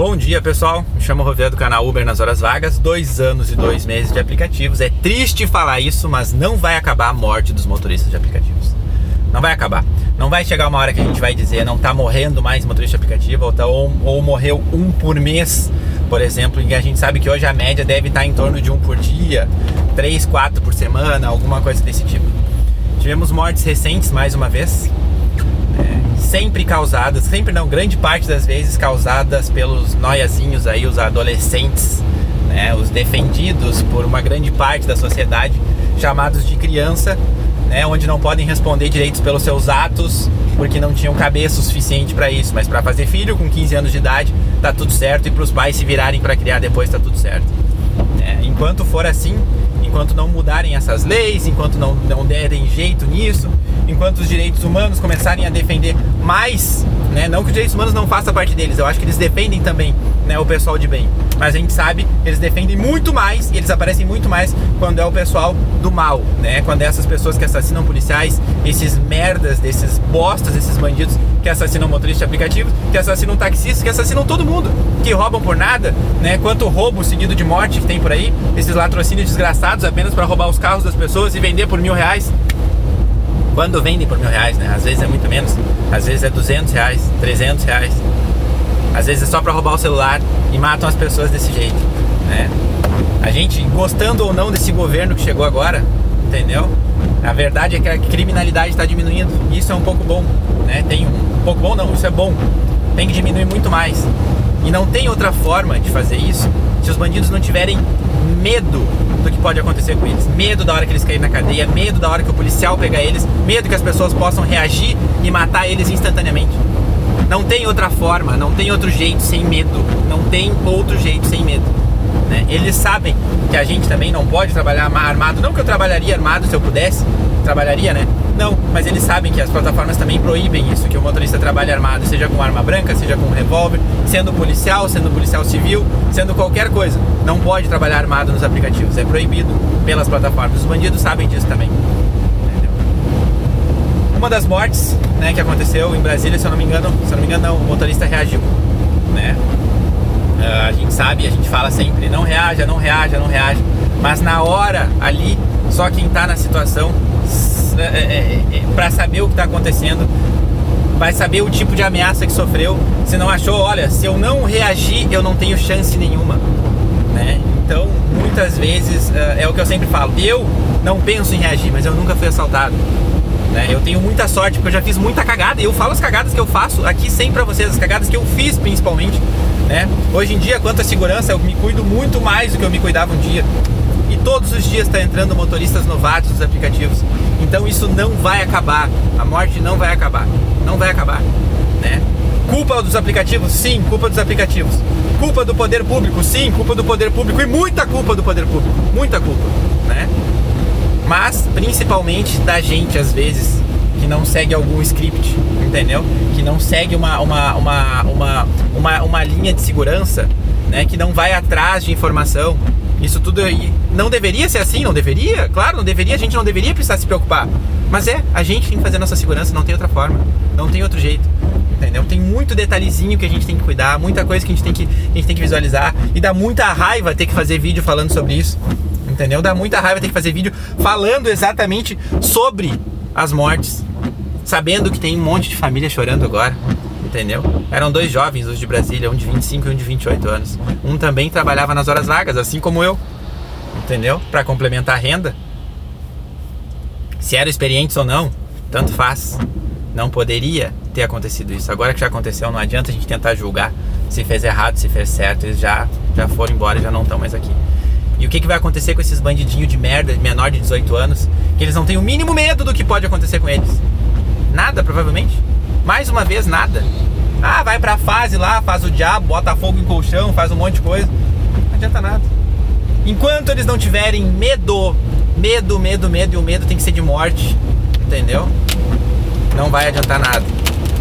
Bom dia, pessoal, me chamo Rovier do canal Uber nas horas vagas. 2 anos e 2 meses de aplicativos. É triste falar isso, mas não vai acabar a morte dos motoristas de aplicativos. Não vai acabar. Não vai chegar uma hora que a gente vai dizer não tá morrendo mais motorista de aplicativo ou morreu um por mês, por exemplo, e a gente sabe que hoje a média deve estar em torno de 1 por dia, 3, 4 por semana, alguma coisa desse tipo. Tivemos mortes recentes mais uma vez, sempre causadas, sempre não, grande parte das vezes causadas pelos noiazinhos aí, os adolescentes, né, os defendidos por uma grande parte da sociedade, chamados de criança, né, onde não podem responder direitos pelos seus atos, porque não tinham cabeça o suficiente para isso, mas para fazer filho com 15 anos de idade tá tudo certo, e para os pais se virarem para criar depois tá tudo certo. Enquanto for assim, enquanto não mudarem essas leis, enquanto não derem jeito nisso, enquanto os direitos humanos começarem a defender mais, né, não que os direitos humanos não façam parte deles, eu acho que eles defendem também, né, o pessoal de bem, mas a gente sabe que eles defendem muito mais, e eles aparecem muito mais quando é o pessoal do mal, né, quando é essas pessoas que assassinam policiais, esses merdas, desses bostas, esses bandidos que assassinam motoristas de aplicativos, que assassinam taxistas, que assassinam todo mundo, que roubam por nada, né, quanto roubo seguido de morte que tem por aí, esses latrocínios desgraçados apenas para roubar os carros das pessoas e vender por R$1.000. Quando vendem por R$1.000, né? Às vezes é muito menos, às vezes é R$200, R$300, às vezes é só para roubar o celular e matam as pessoas desse jeito, né? A gente, gostando ou não desse governo que chegou agora, entendeu? A verdade é que a criminalidade está diminuindo, e isso é um pouco bom, né? Um pouco bom não, isso é bom, tem que diminuir muito mais, e não tem outra forma de fazer isso se os bandidos não tiverem medo do que pode acontecer com eles, medo da hora que eles caírem na cadeia, medo da hora que o policial pegar eles, medo que as pessoas possam reagir e matar eles instantaneamente. Não tem outra forma, não tem outro jeito sem medo, não tem outro jeito sem medo, né? Eles sabem que a gente também não pode trabalhar armado, não que eu trabalharia armado se eu pudesse, trabalharia, né? Não, mas eles sabem que as plataformas também proíbem isso, que o motorista trabalhe armado, seja com arma branca, seja com revólver, sendo policial civil, sendo qualquer coisa. Não pode trabalhar armado nos aplicativos, é proibido pelas plataformas. Os bandidos sabem disso também. Entendeu? Uma das mortes, né, que aconteceu em Brasília, se eu não me engano não, o motorista reagiu, né? A gente sabe, a gente fala sempre, não reaja, mas na hora ali, só quem tá na situação para saber o que está acontecendo, vai saber o tipo de ameaça que sofreu. Se não achou, olha, se eu não reagir, eu não tenho chance nenhuma, né? Então, muitas vezes, é o que eu sempre falo, eu não penso em reagir, mas eu nunca fui assaltado, né? Eu tenho muita sorte, porque eu já fiz muita cagada, e eu falo as cagadas que eu faço aqui sempre pra vocês, as cagadas que eu fiz principalmente, né? Hoje em dia, quanto à segurança, eu me cuido muito mais do que eu me cuidava um dia. E todos os dias está entrando motoristas novatos nos aplicativos. Então isso não vai acabar. A morte não vai acabar. Não vai acabar, né? Culpa dos aplicativos? Sim, culpa dos aplicativos. Culpa do poder público? Sim, culpa do poder público. E muita culpa do poder público. Muita culpa, né? Mas principalmente da gente, às vezes, que não segue algum script, entendeu? Que não segue uma linha de segurança, né? Que não vai atrás de informação. Isso tudo aí não deveria ser assim, não deveria? Claro, não deveria, a gente não deveria precisar se preocupar. Mas a gente tem que fazer nossa segurança, não tem outra forma, não tem outro jeito, entendeu? Tem muito detalhezinho que a gente tem que cuidar, muita coisa que a gente tem que visualizar, e dá muita raiva ter que fazer vídeo falando sobre isso, entendeu? Dá muita raiva ter que fazer vídeo falando exatamente sobre as mortes, sabendo que tem um monte de família chorando agora. Entendeu? Eram 2 jovens, os de Brasília, um de 25 e um de 28 anos. Um também trabalhava nas horas vagas, assim como eu. Entendeu? Para complementar a renda. Se eram experientes ou não, tanto faz. Não poderia ter acontecido isso. Agora que já aconteceu, não adianta a gente tentar julgar se fez errado, se fez certo. Eles já foram embora e já não estão mais aqui. E o que vai acontecer com esses bandidinhos de merda, menor de 18 anos, que eles não têm o mínimo medo do que pode acontecer com eles? Nada, provavelmente. Mais uma vez, nada. Vai pra fase lá, faz o diabo, bota fogo em colchão, faz um monte de coisa. Não adianta nada. Enquanto eles não tiverem medo, e o medo tem que ser de morte, entendeu? Não vai adiantar nada.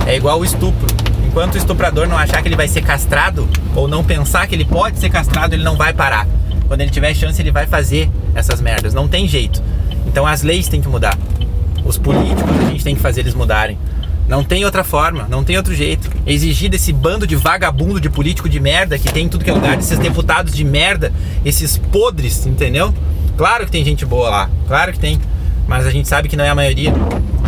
É igual o estupro. Enquanto o estuprador não achar que ele vai ser castrado, ou não pensar que ele pode ser castrado, ele não vai parar. Quando ele tiver chance, ele vai fazer essas merdas. Não tem jeito. Então as leis têm que mudar. Os políticos, a gente tem que fazer eles mudarem. Não tem outra forma, não tem outro jeito. Exigir desse bando de vagabundo, de político de merda que tem em tudo que é lugar, desses deputados de merda, esses podres, entendeu? Claro que tem gente boa lá, claro que tem, mas a gente sabe que não é a maioria.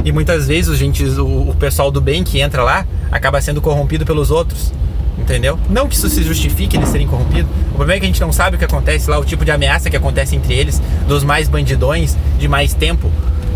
E muitas vezes o pessoal do bem que entra lá acaba sendo corrompido pelos outros, entendeu? Não que isso se justifique eles serem corrompidos. O problema é que a gente não sabe o que acontece lá, o tipo de ameaça que acontece entre eles, dos mais bandidões, de mais tempo.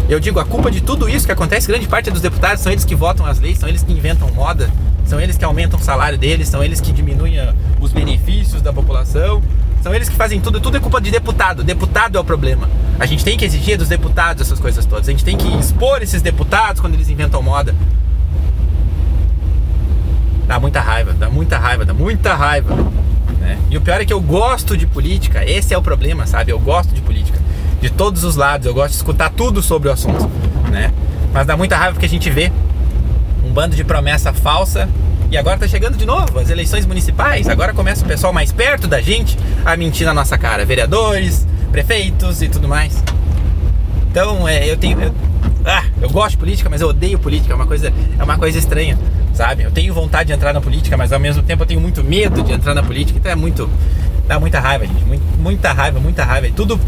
Eu digo, a culpa de tudo isso que acontece, grande parte é dos deputados, são eles que votam as leis, são eles que inventam moda, são eles que aumentam o salário deles, são eles que diminuem os benefícios da população, são eles que fazem tudo, tudo é culpa de deputado. Deputado é o problema. A gente tem que exigir dos deputados essas coisas todas, a gente tem que expor esses deputados quando eles inventam moda. Dá muita raiva, dá muita raiva, dá muita raiva, né? E o pior é que eu gosto de política, esse é o problema, sabe? Eu gosto de política, de todos os lados, eu gosto de escutar tudo sobre o assunto, né? Mas dá muita raiva porque a gente vê um bando de promessa falsa. E agora tá chegando de novo as eleições municipais. Agora começa o pessoal mais perto da gente a mentir na nossa cara. Vereadores, prefeitos e tudo mais. Então eu gosto de política, mas eu odeio política. É uma coisa estranha, sabe? Eu tenho vontade de entrar na política, mas ao mesmo tempo eu tenho muito medo de entrar na política. Então dá muita raiva, gente. Muita raiva. E tudo.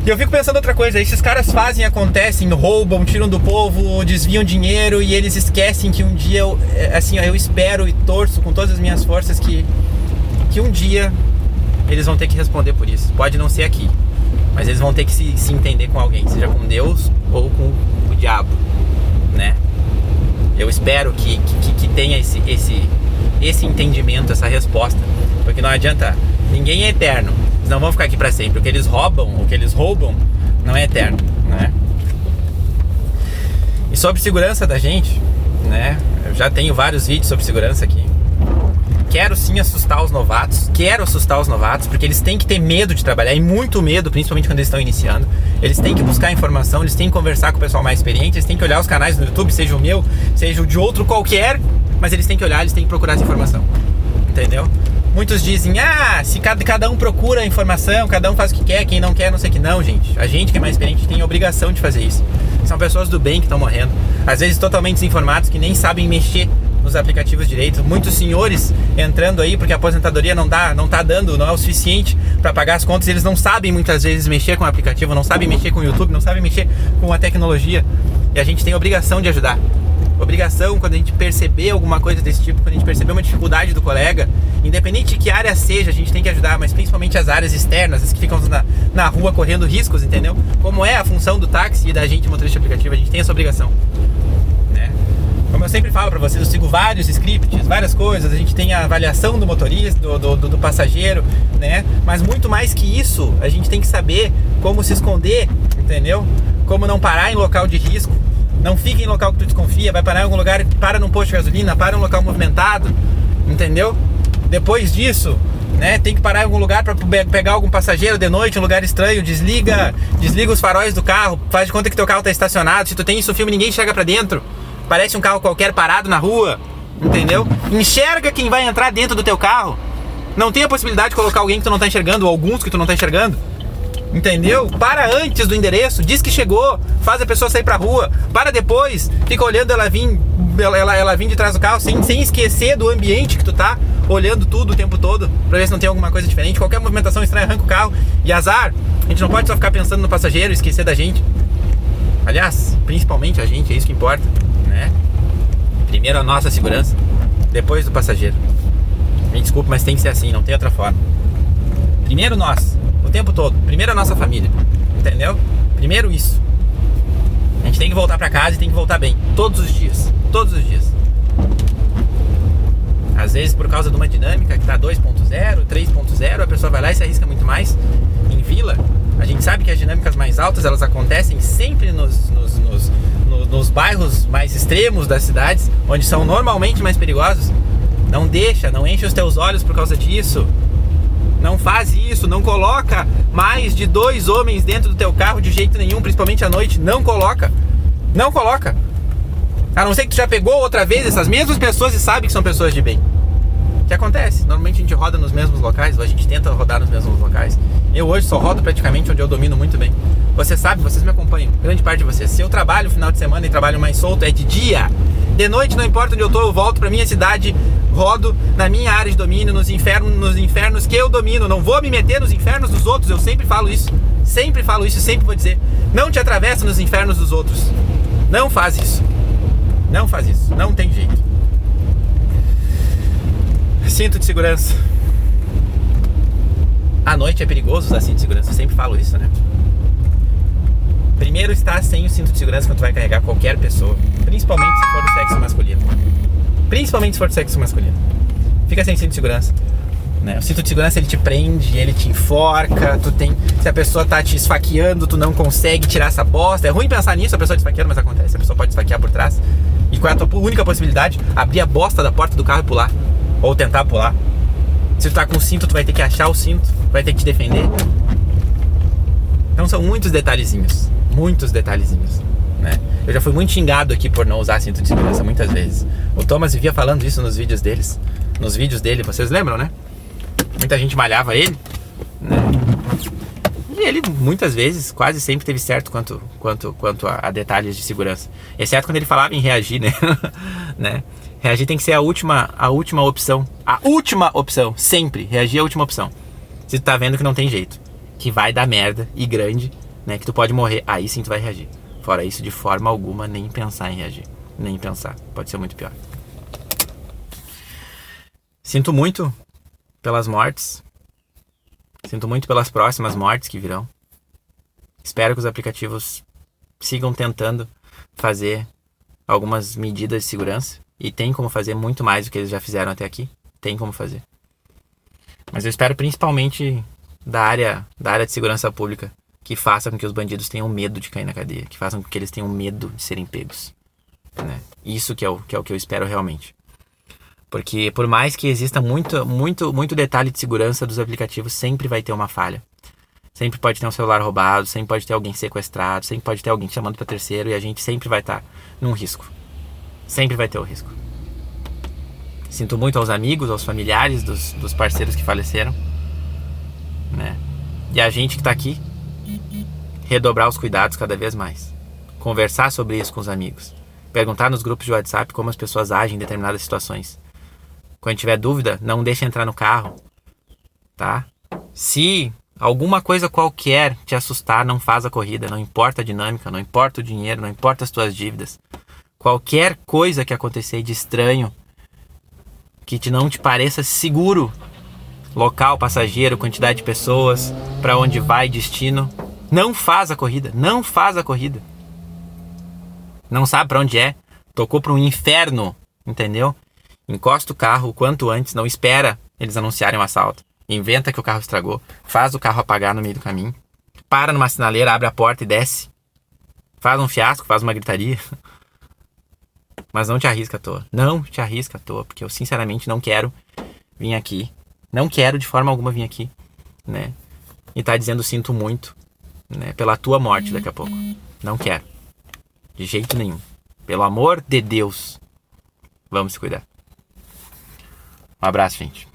E eu fico pensando outra coisa, esses caras fazem, acontecem, roubam, tiram do povo, desviam dinheiro e eles esquecem que um dia, eu espero e torço com todas as minhas forças que um dia eles vão ter que responder por isso. Pode não ser aqui, mas eles vão ter que se entender com alguém, seja com Deus ou com o diabo, né? Eu espero que tenha esse entendimento, essa resposta, porque não adianta, ninguém é eterno. Não vão ficar aqui para sempre. O que eles roubam não é eterno, né? E sobre segurança da gente, né? Eu já tenho vários vídeos sobre segurança aqui. Quero sim assustar os novatos, porque eles têm que ter medo de trabalhar, e muito medo, principalmente quando eles estão iniciando. Eles têm que buscar informação, eles têm que conversar com o pessoal mais experiente, eles têm que olhar os canais no YouTube, seja o meu, seja o de outro qualquer, mas eles têm que olhar, eles têm que procurar essa informação, entendeu? Muitos dizem, se cada um procura a informação, cada um faz o que quer, quem não quer, não sei o que. Não, gente. A gente que é mais experiente tem a obrigação de fazer isso. São pessoas do bem que estão morrendo. Às vezes totalmente desinformados, que nem sabem mexer nos aplicativos direito. Muitos senhores entrando aí porque a aposentadoria não é o suficiente para pagar as contas. Eles não sabem muitas vezes mexer com o aplicativo, não sabem mexer com o YouTube, não sabem mexer com a tecnologia. E a gente tem a obrigação de ajudar. Obrigação, quando a gente perceber alguma coisa desse tipo, quando a gente perceber uma dificuldade do colega, independente de que área seja, a gente tem que ajudar, mas principalmente as áreas externas, as que ficam na rua correndo riscos, entendeu? Como é a função do táxi e da gente motorista aplicativo, a gente tem essa obrigação, né? Como eu sempre falo pra vocês, eu sigo vários scripts, várias coisas, a gente tem a avaliação do motorista, do passageiro, né? Mas muito mais que isso, a gente tem que saber como se esconder, entendeu? Como não parar em local de risco. Não fica em local que tu desconfia, vai parar em algum lugar, para num posto de gasolina, para em um local movimentado, entendeu? Depois disso, né, tem que parar em algum lugar para pegar algum passageiro de noite, um lugar estranho, desliga os faróis do carro, faz de conta que teu carro tá estacionado. Se tu tem isso, filme, ninguém chega pra dentro, parece um carro qualquer parado na rua, entendeu? Enxerga quem vai entrar dentro do teu carro. Não tem a possibilidade de colocar alguém que tu não tá enxergando, ou alguns que tu não tá enxergando. Entendeu? Para antes do endereço, diz que chegou, faz a pessoa sair pra rua. Para depois, fica olhando ela vir de trás do carro, sem esquecer do ambiente que tu tá, olhando tudo o tempo todo, pra ver se não tem alguma coisa diferente. Qualquer movimentação estranha, arranca o carro. E azar, a gente não pode só ficar pensando no passageiro e esquecer da gente. Aliás, principalmente a gente, é isso que importa, né? Primeiro a nossa segurança, depois do passageiro. Me desculpe, mas tem que ser assim, não tem outra forma. Primeiro nós, o tempo todo. Primeiro a nossa família, entendeu? Primeiro isso. A gente tem que voltar pra casa e tem que voltar bem, todos os dias. Todos os dias. Às vezes por causa de uma dinâmica que tá 2.0, 3.0, a pessoa vai lá e se arrisca muito mais. Em vila, a gente sabe que as dinâmicas mais altas, elas acontecem sempre nos bairros mais extremos das cidades, onde são normalmente mais perigosos. Não deixa, não enche os teus olhos por causa disso. Não faz isso, não coloca mais de 2 homens dentro do teu carro de jeito nenhum, principalmente à noite. Não coloca. Não coloca. A não ser que tu já pegou outra vez essas mesmas pessoas e sabe que são pessoas de bem. que acontece. Normalmente a gente roda nos mesmos locais, ou a gente tenta rodar nos mesmos locais. Eu hoje só rodo praticamente onde eu domino muito bem. Você sabe, vocês me acompanham, grande parte de vocês. Se eu trabalho no final de semana e trabalho mais solto, é de dia. De noite, não importa onde eu tô, eu volto pra minha cidade, rodo na minha área de domínio, nos infernos que eu domino. Não vou me meter nos infernos dos outros, eu sempre falo isso. Sempre falo isso e sempre vou dizer. Não te atravessa nos infernos dos outros. Não faz isso. Não faz isso, não tem jeito. Cinto de segurança. À noite é perigoso usar cinto de segurança, eu sempre falo isso, né? Primeiro, está sem o cinto de segurança quando tu vai carregar qualquer pessoa, principalmente se for do sexo masculino. Principalmente se for do sexo masculino. Fica sem cinto de segurança, né? O cinto de segurança, ele te prende, ele te enforca, se a pessoa tá te esfaqueando, tu não consegue tirar essa bosta. É ruim pensar nisso, a pessoa te esfaqueando, mas acontece, a pessoa pode esfaquear por trás. E qual é a tua única possibilidade? Abrir a bosta da porta do carro e pular. Ou tentar pular. Se tu tá com o cinto, tu vai ter que achar o cinto, vai ter que te defender. Então são muitos detalhezinhos, né? Eu já fui muito xingado aqui por não usar cinto de segurança muitas vezes. O Thomas vivia falando isso nos vídeos dele, vocês lembram, né? Muita gente malhava ele, né? E ele muitas vezes, quase sempre teve certo quanto a detalhes de segurança. Exceto quando ele falava em reagir, né? Reagir tem que ser a última opção. A última opção, sempre. Reagir é a última opção. Se tu tá vendo que não tem jeito, que vai dar merda e grande, né? Que tu pode morrer, aí sim tu vai reagir. Fora isso, de forma alguma, nem pensar em reagir. Nem pensar. Pode ser muito pior. Sinto muito pelas mortes. Sinto muito pelas próximas mortes que virão. Espero que os aplicativos sigam tentando fazer algumas medidas de segurança. E tem como fazer muito mais do que eles já fizeram até aqui. Tem como fazer. Mas eu espero principalmente da área de segurança pública que faça com que os bandidos tenham medo de cair na cadeia. Que façam com que eles tenham medo de serem pegos, né? Isso que é o que eu espero realmente. Porque por mais que exista muito detalhe de segurança dos aplicativos, sempre vai ter uma falha. Sempre pode ter um celular roubado, sempre pode ter alguém sequestrado, sempre pode ter alguém chamando para terceiro e a gente sempre vai estar num risco. Sempre vai ter o risco. Sinto muito aos amigos, aos familiares dos parceiros que faleceram, né? E a gente que tá aqui, redobrar os cuidados cada vez mais. Conversar sobre isso com os amigos. Perguntar nos grupos de WhatsApp como as pessoas agem em determinadas situações. Quando tiver dúvida, não deixe entrar no carro, tá? Se alguma coisa qualquer te assustar, não faz a corrida. Não importa a dinâmica, não importa o dinheiro, não importa as tuas dívidas. Qualquer coisa que acontecer de estranho, que não te pareça seguro, local, passageiro, quantidade de pessoas, para onde vai, destino, não faz a corrida, não faz a corrida. Não sabe para onde é, tocou para um inferno, entendeu? Encosta o carro o quanto antes, não espera eles anunciarem o assalto. Inventa que o carro estragou, faz o carro apagar no meio do caminho, para numa sinaleira, abre a porta e desce. Faz um fiasco, faz uma gritaria. Mas não te arrisca à toa. Não te arrisca à toa, porque eu sinceramente não quero vir aqui. Não quero de forma alguma vir aqui, né? E tá dizendo sinto muito, né? Pela tua morte daqui a pouco. Não quero. De jeito nenhum. Pelo amor de Deus. Vamos se cuidar. Um abraço, gente.